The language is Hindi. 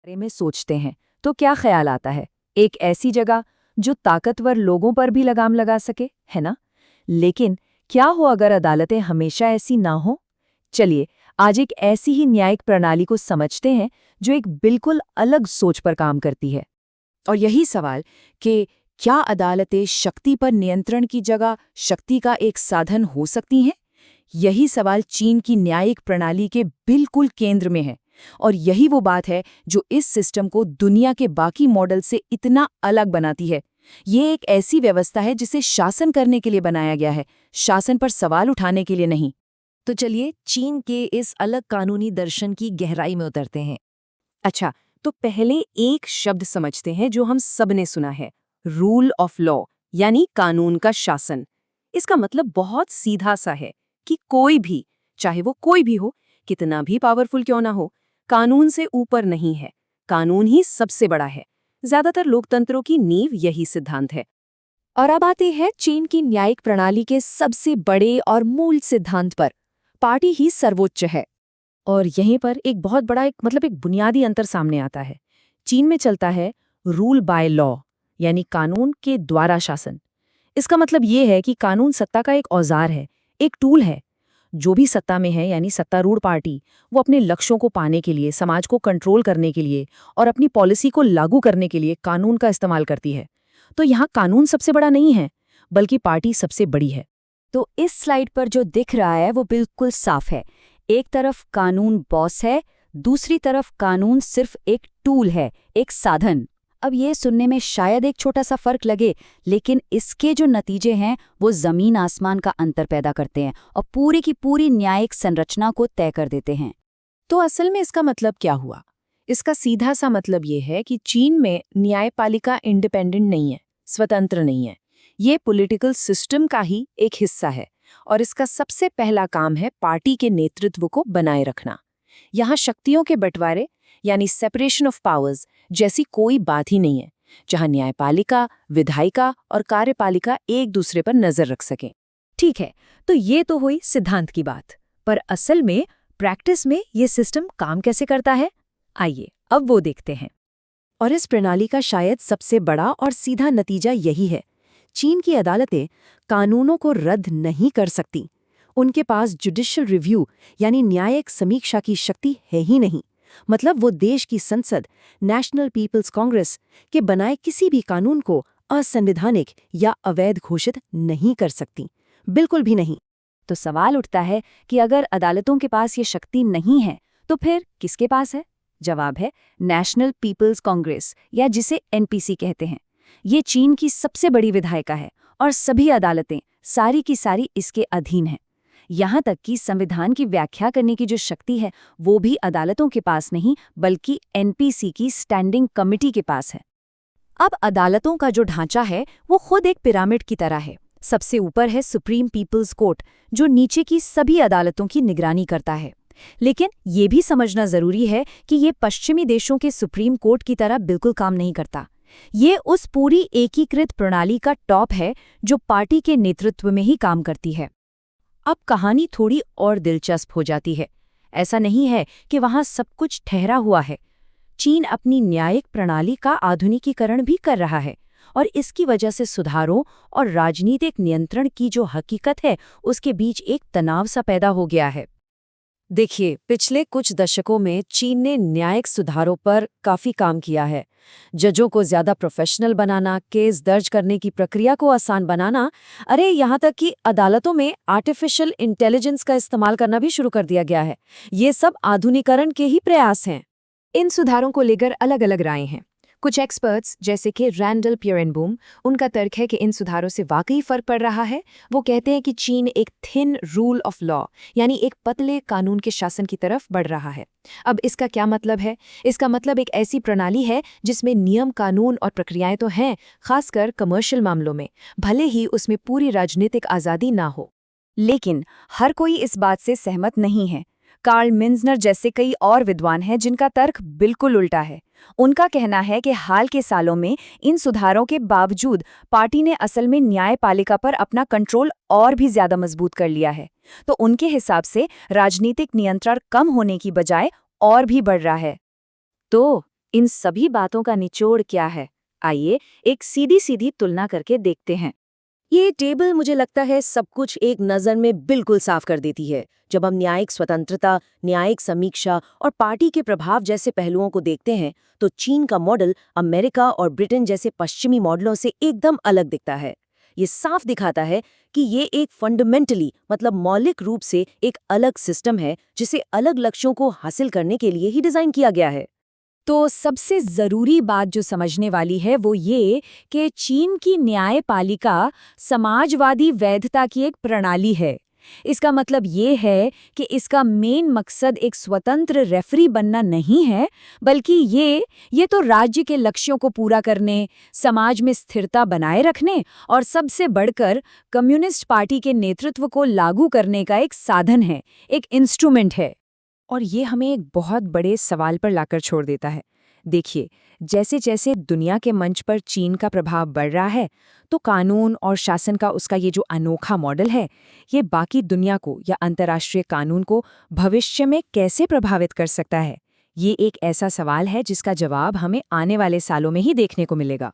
बारे में सोचते हैं तो क्या ख्याल आता है? एक ऐसी जगह जो ताकतवर लोगों पर भी लगाम लगा सके, है ना? लेकिन क्या हो अगर अदालतें हमेशा ऐसी ना हो? चलिए, आज एक ऐसी ही न्यायिक प्रणाली को समझते हैं जो एक बिल्कुल अलग सोच पर काम करती है। और यही सवाल कि क्या अदालतें शक्ति पर नियंत्रण की जगह शक्ति का एक साधन हो सकती हैं? यही सवाल चीन की न्यायिक प्रणाली के बिल्कुल केंद्र में है। और यही वो बात है जो इस सिस्टम को दुनिया के बाकी मॉडल से इतना अलग बनाती है। ये एक ऐसी व्यवस्था है जिसे शासन करने के लिए बनाया गया है, शासन पर सवाल उठाने के लिए नहीं। तो चलिए चीन के इस अलग कानूनी दर्शन की गहराई में उतरते हैं। अच्छा, तो पहले एक शब्द समझते हैं जो हम सबने सुना है, रूल ऑफ लॉ, यानी कानून का शासन। इसका मतलब बहुत सीधा सा है कि कोई भी, चाहे वो कोई भी हो, कितना भी पावरफुल क्यों ना हो, कानून से ऊपर नहीं है। कानून ही सबसे बड़ा है। ज्यादातर लोकतंत्रों की नींव यही सिद्धांत है। और अब आते हैं चीन की न्यायिक प्रणाली के सबसे बड़े और मूल सिद्धांत पर। पार्टी ही सर्वोच्च है। और यहीं पर एक बहुत बड़ा एक बुनियादी अंतर सामने आता है। चीन में चलता है रूल बाय लॉ, यानी कानून के द्वारा शासन। इसका मतलब ये है कि कानून सत्ता का एक औजार है, एक टूल है। जो भी सत्ता में है, यानी सत्तारूढ़ पार्टी, वो अपने लक्ष्यों को पाने के लिए, समाज को कंट्रोल करने के लिए और अपनी पॉलिसी को लागू करने के लिए कानून का इस्तेमाल करती है। तो यहाँ कानून सबसे बड़ा नहीं है, बल्कि पार्टी सबसे बड़ी है। तो इस स्लाइड पर जो दिख रहा है वो बिल्कुल साफ है। एक तरफ कानून बॉस है, दूसरी तरफ कानून सिर्फ एक टूल है, एक साधन। अब ये सुनने में शायद एक छोटा सा फर्क लगे, लेकिन इसके जो नतीजे हैं वो जमीन आसमान का अंतर पैदा करते हैं और पूरी की पूरी न्यायिक संरचना को तय कर देते हैं। तो असल में इसका मतलब क्या हुआ? इसका सीधा सा मतलब ये है कि चीन में न्यायपालिका इंडिपेंडेंट नहीं है, स्वतंत्र नहीं है। ये पॉलिटिकल सिस्टम का ही एक हिस्सा है और इसका सबसे पहला काम है पार्टी के नेतृत्व को बनाए रखना। यहाँ शक्तियों के बंटवारे, यानी सेपरेशन ऑफ पावर्स जैसी कोई बात ही नहीं है, जहाँ न्यायपालिका, विधायिका और कार्यपालिका एक दूसरे पर नजर रख सकें। ठीक है, तो ये तो हुई सिद्धांत की बात, पर असल में प्रैक्टिस में ये सिस्टम काम कैसे करता है? आइए अब वो देखते हैं। और इस प्रणाली का शायद सबसे बड़ा और सीधा नतीजा यही है। चीन की अदालतें कानूनों को रद्द नहीं कर सकती। उनके पास जुडिशियल रिव्यू, यानी न्यायिक समीक्षा की शक्ति है ही नहीं। मतलब वो देश की संसद, नेशनल पीपल्स कांग्रेस के बनाए किसी भी कानून को असंवैधानिक या अवैध घोषित नहीं कर सकती, बिल्कुल भी नहीं। तो सवाल उठता है कि अगर अदालतों के पास ये शक्ति नहीं है तो फिर किसके पास है? जवाब है नेशनल पीपल्स कांग्रेस, या जिसे एनपीसी कहते हैं। ये चीन की सबसे बड़ी विधायिका है और सभी अदालतें सारी की सारी इसके अधीन हैं। यहाँ तक कि संविधान की व्याख्या करने की जो शक्ति है वो भी अदालतों के पास नहीं, बल्कि एनपीसी की स्टैंडिंग कमिटी के पास है। अब अदालतों का जो ढांचा है वो खुद एक पिरामिड की तरह है। सबसे ऊपर है सुप्रीम पीपल्स कोर्ट, जो नीचे की सभी अदालतों की निगरानी करता है। लेकिन ये भी समझना जरूरी है कि ये पश्चिमी देशों के सुप्रीम कोर्ट की तरह बिल्कुल काम नहीं करता। ये उस पूरी एकीकृत प्रणाली का टॉप है जो पार्टी के नेतृत्व में ही काम करती है। अब कहानी थोड़ी और दिलचस्प हो जाती है। ऐसा नहीं है कि वहां सब कुछ ठहरा हुआ है। चीन अपनी न्यायिक प्रणाली का आधुनिकीकरण भी कर रहा है और इसकी वजह से सुधारों और राजनीतिक नियंत्रण की जो हकीकत है उसके बीच एक तनाव सा पैदा हो गया है। देखिए, पिछले कुछ दशकों में चीन ने न्यायिक सुधारों पर काफी काम किया है। जजों को ज्यादा प्रोफेशनल बनाना, केस दर्ज करने की प्रक्रिया को आसान बनाना, अरे यहाँ तक कि अदालतों में आर्टिफिशियल इंटेलिजेंस का इस्तेमाल करना भी शुरू कर दिया गया है। ये सब आधुनिकीकरण के ही प्रयास हैं। इन सुधारों को लेकर अलग अलग राय हैं। कुछ एक्सपर्ट्स जैसे कि रैंडल प्यूरेनबूम, उनका तर्क है कि इन सुधारों से वाकई फर्क पड़ रहा है। वो कहते हैं कि चीन एक थिन रूल ऑफ लॉ, यानी एक पतले कानून के शासन की तरफ बढ़ रहा है। अब इसका क्या मतलब है? इसका मतलब एक ऐसी प्रणाली है जिसमें नियम, कानून और प्रक्रियाएं तो हैं, खासकर कमर्शियल मामलों में, भले ही उसमें पूरी राजनीतिक आज़ादी ना हो। लेकिन हर कोई इस बात से सहमत नहीं है। कार्ल मिन्जनर जैसे कई और विद्वान हैं जिनका तर्क बिल्कुल उल्टा है। उनका कहना है कि हाल के सालों में इन सुधारों के बावजूद पार्टी ने असल में न्यायपालिका पर अपना कंट्रोल और भी ज्यादा मजबूत कर लिया है। तो उनके हिसाब से राजनीतिक नियंत्रण कम होने की बजाय और भी बढ़ रहा है। तो इन सभी बातों का निचोड़ क्या है? आइए एक सीधी सीधी तुलना करके देखते हैं। ये टेबल मुझे लगता है सब कुछ एक नज़र में बिल्कुल साफ कर देती है। जब हम न्यायिक स्वतंत्रता, न्यायिक समीक्षा और पार्टी के प्रभाव जैसे पहलुओं को देखते हैं, तो चीन का मॉडल अमेरिका और ब्रिटेन जैसे पश्चिमी मॉडलों से एकदम अलग दिखता है। ये साफ दिखाता है कि ये एक फंडामेंटली मतलब मौलिक रूप से एक अलग सिस्टम है, जिसे अलग लक्ष्यों को हासिल करने के लिए ही डिज़ाइन किया गया है। तो सबसे जरूरी बात जो समझने वाली है वो ये कि चीन की न्यायपालिका समाजवादी वैधता की एक प्रणाली है। इसका मतलब ये है कि इसका मेन मकसद एक स्वतंत्र रेफरी बनना नहीं है, बल्कि ये तो राज्य के लक्ष्यों को पूरा करने, समाज में स्थिरता बनाए रखने और सबसे बढ़कर कम्युनिस्ट पार्टी के नेतृत्व को लागू करने का एक साधन है, एक इंस्ट्रूमेंट है। और ये हमें एक बहुत बड़े सवाल पर लाकर छोड़ देता है। देखिए, जैसे जैसे दुनिया के मंच पर चीन का प्रभाव बढ़ रहा है, तो कानून और शासन का उसका ये जो अनोखा मॉडल है, ये बाकी दुनिया को या अंतर्राष्ट्रीय कानून को भविष्य में कैसे प्रभावित कर सकता है? ये एक ऐसा सवाल है जिसका जवाब हमें आने वाले सालों में ही देखने को मिलेगा।